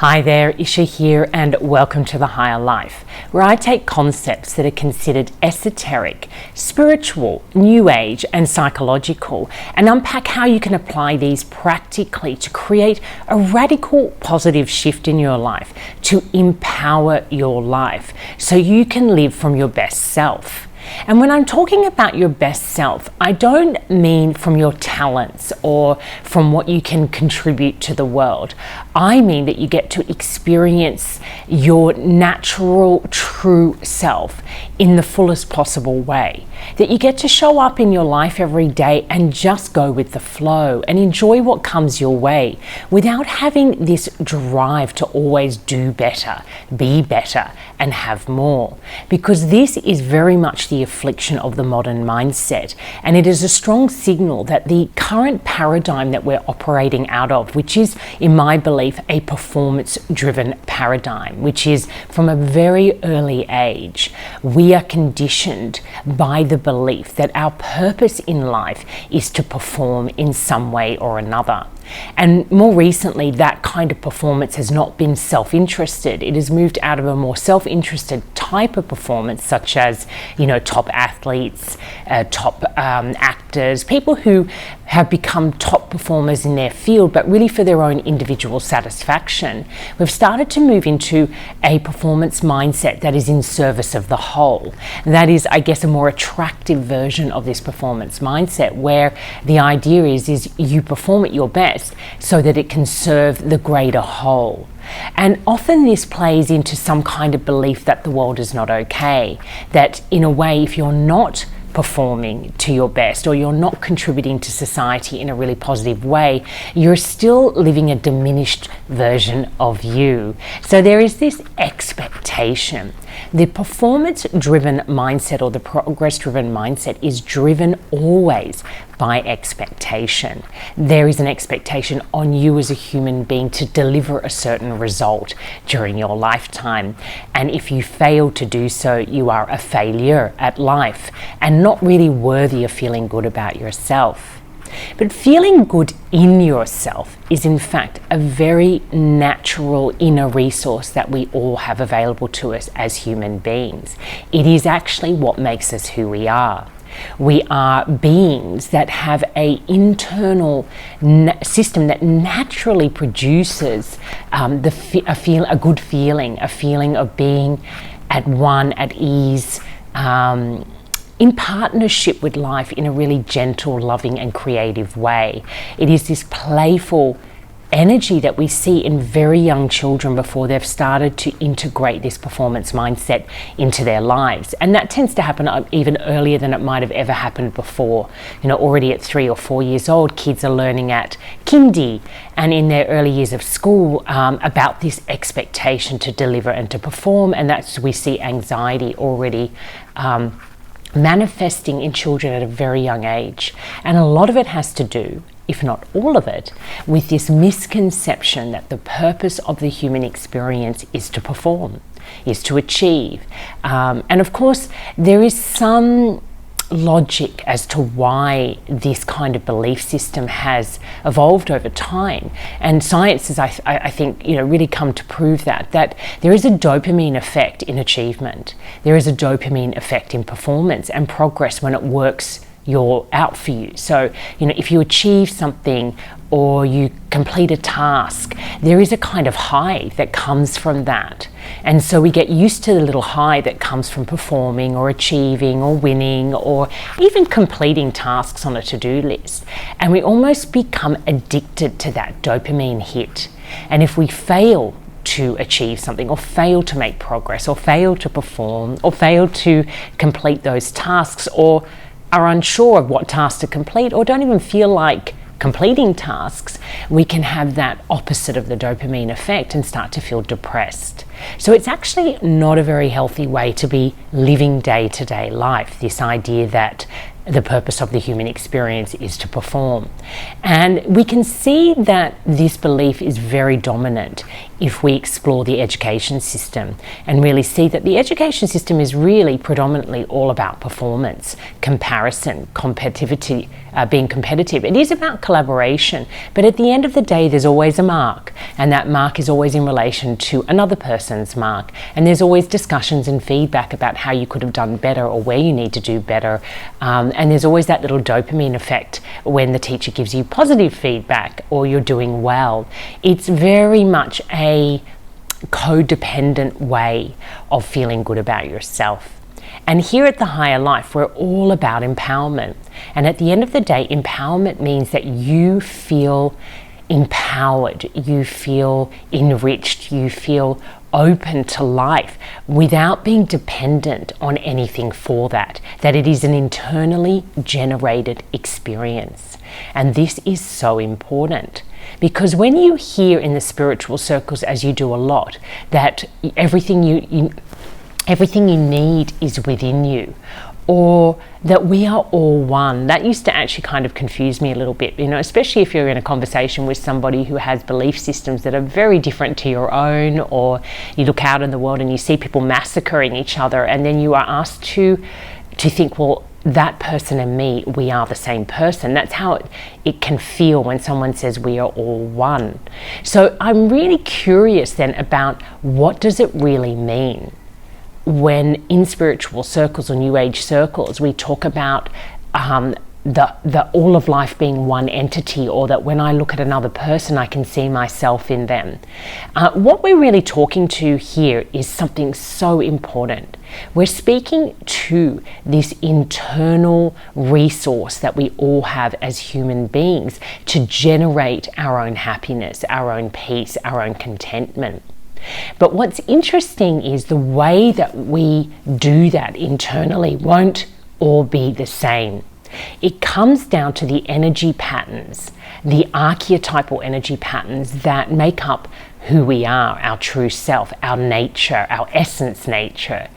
Hi there, Ischa here, and welcome to The Higher Life, where I take concepts that are considered esoteric, spiritual, new age, and psychological, and unpack how you can apply these practically to create a radical positive shift in your life, to empower your life, so you can live from your best self. And when I'm talking about your best self, I don't mean from your talents or from what you can contribute to the world. I mean that you get to experience your natural, true self in the fullest possible way. That you get to show up in your life every day and just go with the flow and enjoy what comes your way without having this drive to always do better, be better, and have more. Because this is very much the affliction of the modern mindset, and it is a strong signal that the current paradigm that we're operating out of, which is, in my belief, a performance-driven paradigm, which is from a very early age, we are conditioned by the belief that our purpose in life is to perform in some way or another. And more recently, that kind of performance has not been self-interested. It has moved out of a more self-interested type of performance, such as, top athletes, top actors, people who have become top performers in their field, but really for their own individual satisfaction. We've started to move into a performance mindset that is in service of the whole. That is, I guess, a more attractive version of this performance mindset, where the idea is you perform at your best so that it can serve the greater whole. And often this plays into some kind of belief that the world is not okay, that in a way, if you're not performing to your best or you're not contributing to society in a really positive way, you're still living a diminished version of you. So there is this expectation. The performance-driven mindset or the progress-driven mindset is driven always by expectation. There is an expectation on you as a human being to deliver a certain result during your lifetime. And if you fail to do so, you are a failure at life and not really worthy of feeling good about yourself. But feeling good in yourself is in fact a very natural inner resource that we all have available to us as human beings. It is actually what makes us who we are. We are beings that have an internal system that naturally produces a good feeling, a feeling of being at one, at ease, in partnership with life in a really gentle, loving, and creative way. It is this playful energy that we see in very young children before they've started to integrate this performance mindset into their lives. And that tends to happen even earlier than it might have ever happened before. Already at 3 or 4 years old, kids are learning at kindy and in their early years of school about this expectation to deliver and to perform. And that's, we see anxiety already manifesting in children at a very young age. And a lot of it has to do, if not all of it, with this misconception that the purpose of the human experience is to perform, is to achieve. And of course, there is some logic as to why this kind of belief system has evolved over time. And science has, I think, really come to prove that there is a dopamine effect in achievement. There is a dopamine effect in performance and progress when it works out for you. So, if you achieve something or you complete a task, there is a kind of high that comes from that. And so we get used to the little high that comes from performing or achieving or winning or even completing tasks on a to-do list. And we almost become addicted to that dopamine hit. And if we fail to achieve something or fail to make progress or fail to perform or fail to complete those tasks or are unsure of what tasks to complete or don't even feel like completing tasks, we can have that opposite of the dopamine effect and start to feel depressed. So it's actually not a very healthy way to be living day-to-day life, this idea that the purpose of the human experience is to perform. And we can see that this belief is very dominant if we explore the education system and really see that the education system is really predominantly all about performance, comparison, competitivity, being competitive. It is about collaboration, but at the end of the day, there's always a mark, and that mark is always in relation to another person's mark. And there's always discussions and feedback about how you could have done better or where you need to do better. And there's always that little dopamine effect when the teacher gives you positive feedback or you're doing well. It's very much a codependent way of feeling good about yourself. And here at the Higher Life, we're all about empowerment. And at the end of the day, empowerment means that you feel empowered, you feel enriched, you feel open to life without being dependent on anything for that it is an internally generated experience. And this is so important, because when you hear in the spiritual circles, as you do a lot, that everything you need is within you, or that we are all one, that used to actually kind of confuse me a little bit, especially if you're in a conversation with somebody who has belief systems that are very different to your own, or you look out in the world and you see people massacring each other, and then you are asked to think, well, that person and me, we are the same person. That's how it can feel when someone says we are all one. So I'm really curious then about, what does it really mean when in spiritual circles or New Age circles we talk about the all of life being one entity, or that when I look at another person I can see myself in them. What we're really talking to here is something so important. We're speaking to this internal resource that we all have as human beings to generate our own happiness, our own peace, our own contentment. But what's interesting is the way that we do that internally won't all be the same. It comes down to the energy patterns, the archetypal energy patterns that make up who we are, our true self, our nature, our essence nature.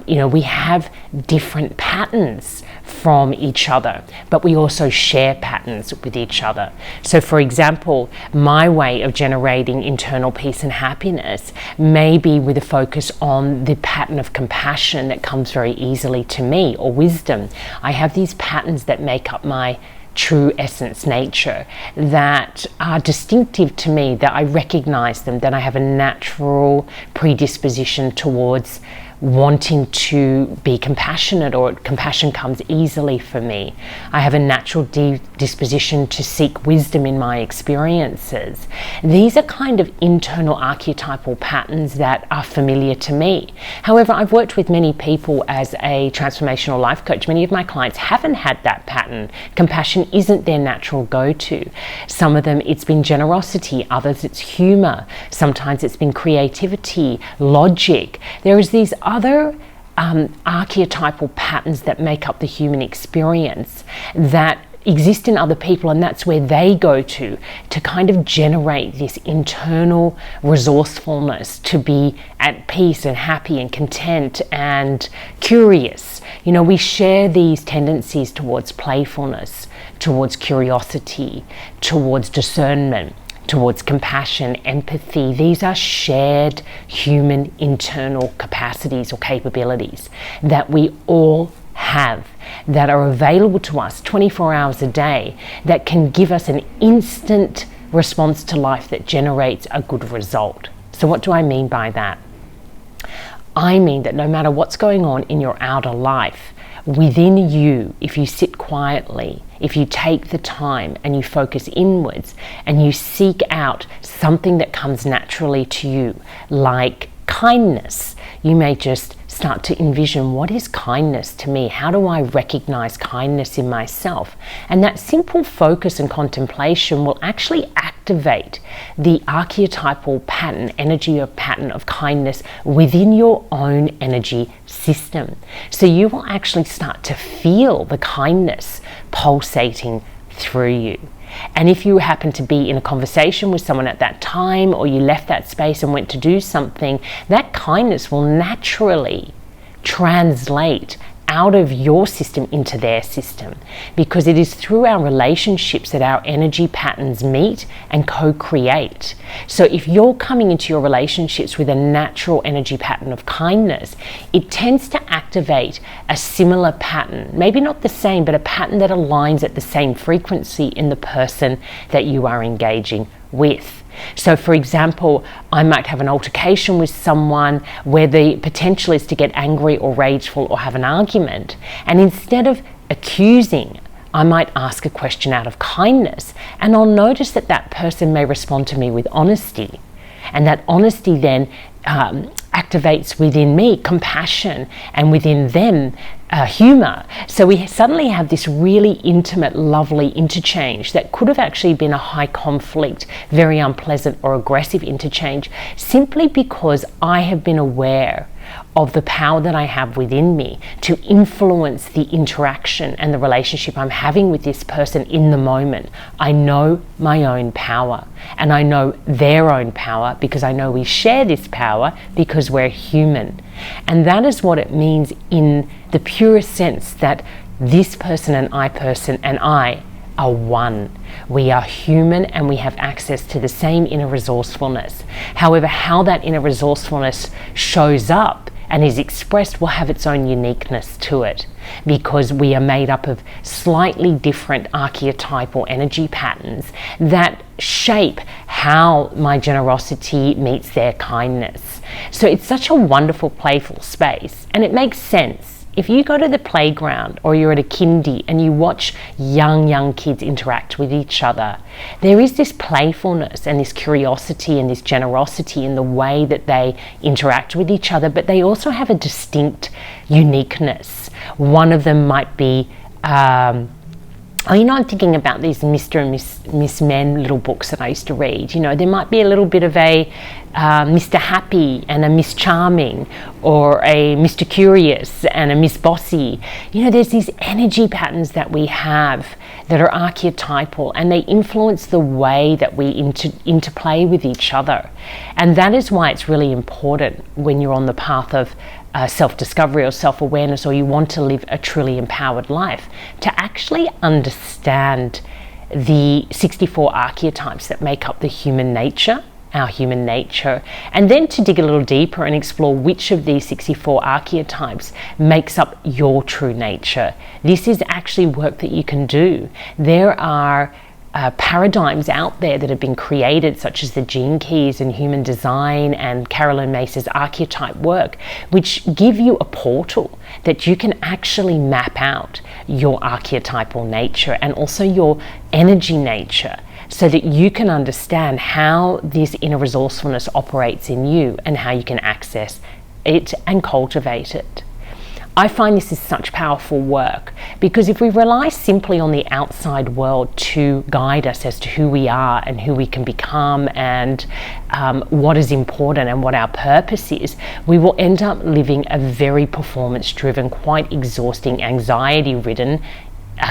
We have different patterns from each other, but we also share patterns with each other. So for example, my way of generating internal peace and happiness may be with a focus on the pattern of compassion that comes very easily to me, or wisdom. I have these patterns that make up my true essence nature that are distinctive to me, that I recognize them, that I have a natural predisposition towards wanting to be compassionate, or compassion comes easily for me. I have a natural disposition to seek wisdom in my experiences. These are kind of internal archetypal patterns that are familiar to me. However, I've worked with many people as a transformational life coach. Many of my clients haven't had that pattern. Compassion isn't their natural go-to. Some of them, it's been generosity. Others, it's humor. Sometimes it's been creativity, logic. There is these other archetypal patterns that make up the human experience that exist in other people, and that's where they go to kind of generate this internal resourcefulness, to be at peace and happy and content and curious. We share these tendencies towards playfulness, towards curiosity, towards discernment, towards compassion, empathy. These are shared human internal capacities or capabilities that we all have, that are available to us 24 hours a day, that can give us an instant response to life that generates a good result. So what do I mean by that? I mean that no matter what's going on in your outer life, within you, if you sit quietly, if you take the time and you focus inwards and you seek out something that comes naturally to you, like kindness, you may just start to envision, what is kindness to me? How do I recognize kindness in myself? And that simple focus and contemplation will actually activate the archetypal pattern, energy of pattern of kindness within your own energy system. So you will actually start to feel the kindness pulsating through you. And if you happen to be in a conversation with someone at that time, or you left that space and went to do something, that kindness will naturally translate out of your system into their system, because it is through our relationships that our energy patterns meet and co-create. So if you're coming into your relationships with a natural energy pattern of kindness, it tends to activate a similar pattern, maybe not the same, but a pattern that aligns at the same frequency in the person that you are engaging with. So for example, I might have an altercation with someone where the potential is to get angry or rageful or have an argument, and instead of accusing, I might ask a question out of kindness, and I'll notice that that person may respond to me with honesty, and that honesty then activates within me compassion, and within them humor. So we suddenly have this really intimate, lovely interchange that could have actually been a high conflict, very unpleasant or aggressive interchange, simply because I have been aware of the power that I have within me to influence the interaction and the relationship I'm having with this person in the moment. I know my own power, and I know their own power, because I know we share this power because we're human. And that is what it means in the purest sense, that this person and I are one. We are human, and we have access to the same inner resourcefulness. However, how that inner resourcefulness shows up and is expressed will have its own uniqueness to it, because we are made up of slightly different archetypal energy patterns that shape how my generosity meets their kindness. So it's such a wonderful, playful space, and it makes sense. If you go to the playground or you're at a kindy and you watch young kids interact with each other, there is this playfulness and this curiosity and this generosity in the way that they interact with each other, but they also have a distinct uniqueness. One of them might be I'm thinking about these Mr. and Miss Men little books that I used to read. There might be a little bit of a Mr. Happy and a Miss Charming, or a Mr. Curious and a Miss Bossy. There's these energy patterns that we have that are archetypal, and they influence the way that we interplay with each other. And that is why it's really important when you're on the path of self-discovery or self-awareness, or you want to live a truly empowered life, to actually understand the 64 archetypes that make up our human nature, and then to dig a little deeper and explore which of these 64 archetypes makes up your true nature. This is actually work that you can do. There are paradigms out there that have been created, such as the Gene Keys and human design and Carolyn Mace's archetype work, which give you a portal that you can actually map out your archetypal nature and also your energy nature, so that you can understand how this inner resourcefulness operates in you and how you can access it and cultivate it. I find this is such powerful work, because if we rely simply on the outside world to guide us as to who we are and who we can become and what is important and what our purpose is, we will end up living a very performance-driven, quite exhausting, anxiety-ridden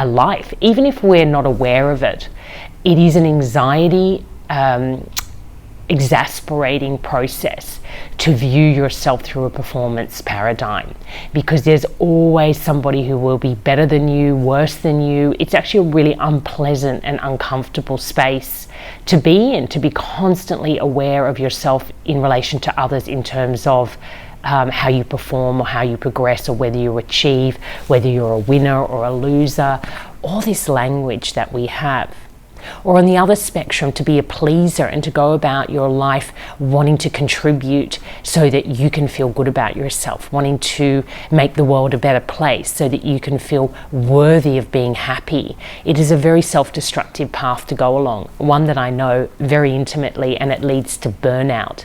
life. Even if we're not aware of it, it is an anxiety exasperating process to view yourself through a performance paradigm, because there's always somebody who will be better than you, worse than you. It's actually a really unpleasant and uncomfortable space to be in, to be constantly aware of yourself in relation to others in terms of how you perform or how you progress, or whether you achieve, whether you're a winner or a loser, all this language that we have. Or on the other spectrum, to be a pleaser and to go about your life wanting to contribute so that you can feel good about yourself, wanting to make the world a better place so that you can feel worthy of being happy. It is a very self-destructive path to go along, one that I know very intimately, and it leads to burnout.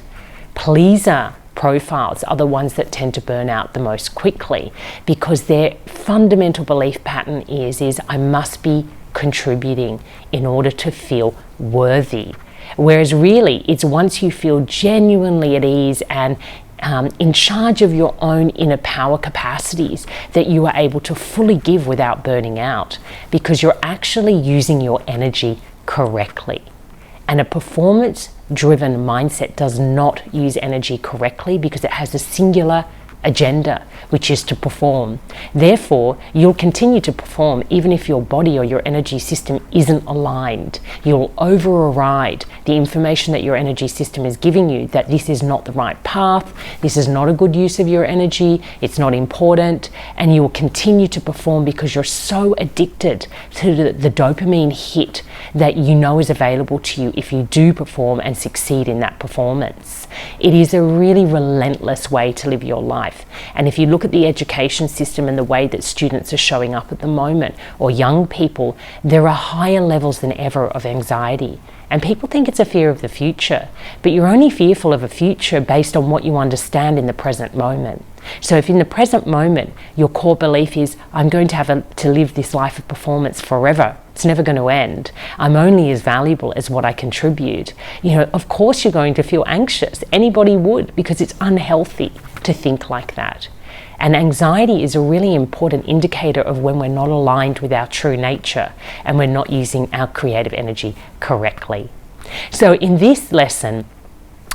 Pleaser profiles are the ones that tend to burn out the most quickly, because their fundamental belief pattern is I must be contributing in order to feel worthy. Whereas really, it's once you feel genuinely at ease and in charge of your own inner power capacities that you are able to fully give without burning out, because you're actually using your energy correctly. And a performance-driven mindset does not use energy correctly, because it has a singular agenda, which is to perform. Therefore, you'll continue to perform even if your body or your energy system isn't aligned. You'll override the information that your energy system is giving you, that this is not the right path, this is not a good use of your energy, it's not important, and you will continue to perform because you're so addicted to the dopamine hit that you know is available to you if you do perform and succeed in that performance. It is a really relentless way to live your life. And if you look at the education system and the way that students are showing up at the moment, or young people, there are higher levels than ever of anxiety. And people think it's a fear of the future, but you're only fearful of a future based on what you understand in the present moment. So if in the present moment, your core belief is, I'm going to have to live this life of performance forever, it's never going to end, I'm only as valuable as what I contribute, of course you're going to feel anxious. Anybody would, because it's unhealthy to think like that. And anxiety is a really important indicator of when we're not aligned with our true nature and we're not using our creative energy correctly. So in this lesson,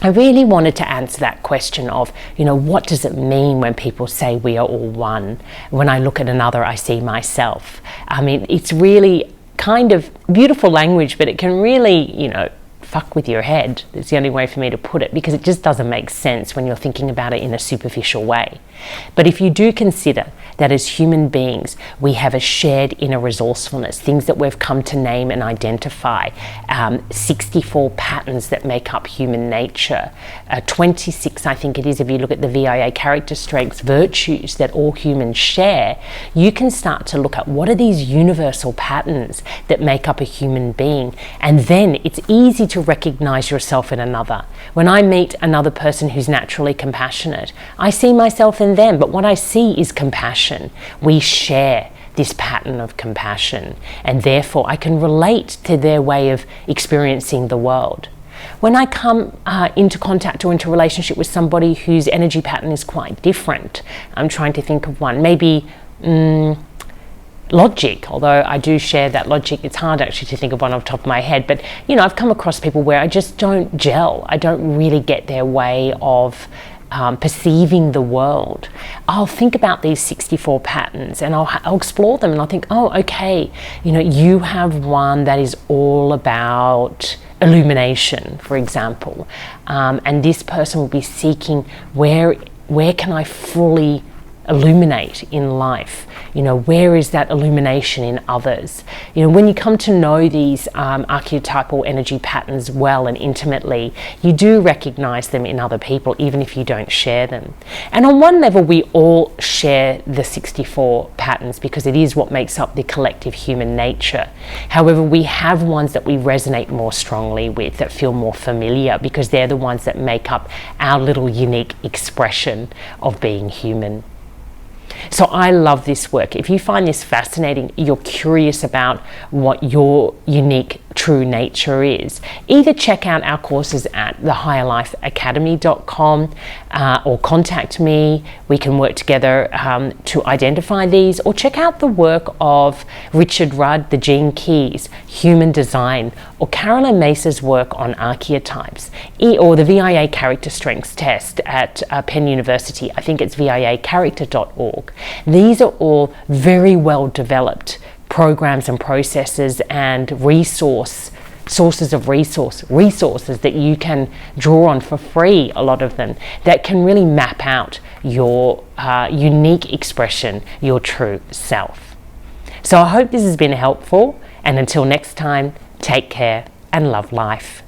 I really wanted to answer that question of, what does it mean when people say we are all one? When I look at another, I see myself. I mean, it's really kind of beautiful language, but it can really, fuck with your head. It's the only way for me to put it, because it just doesn't make sense when you're thinking about it in a superficial way. But if you do consider that as human beings, we have a shared inner resourcefulness, things that we've come to name and identify, 64 patterns that make up human nature, 26, I think it is, if you look at the VIA character strengths, virtues that all humans share, you can start to look at what are these universal patterns that make up a human being. And then it's easy to recognize yourself in another. When I meet another person who's naturally compassionate, I see myself in them, but what I see is compassion. We share this pattern of compassion, and therefore I can relate to their way of experiencing the world. When I come into contact or into relationship with somebody whose energy pattern is quite different, I'm trying to think of one, maybe logic, although I do share that logic. It's hard actually to think of one off the top of my head, but I've come across people where I just don't gel. I don't really get their way of perceiving the world. I'll think about these 64 patterns and I'll explore them, and I'll think, oh, okay, you have one that is all about illumination, for example, and this person will be seeking where can I fully illuminate in life? Where is that illumination in others? When you come to know these archetypal energy patterns well and intimately, you do recognize them in other people, even if you don't share them. And on one level, we all share the 64 patterns because it is what makes up the collective human nature. However, we have ones that we resonate more strongly with, that feel more familiar, because they're the ones that make up our little unique expression of being human. So I love this work. If you find this fascinating, you're curious about what your unique true nature is, either check out our courses at thehigherlifeacademy.com or contact me. We can work together to identify these, or check out the work of Richard Rudd, the Gene Keys, Human Design, or Carolyn Mesa's work on archetypes, or the VIA Character Strengths Test at Penn University. I think it's viacharacter.org. These are all very well developed programs and processes and sources of resources that you can draw on for free, a lot of them, that can really map out your unique expression, your true self. So I hope this has been helpful, and until next time, take care and love life.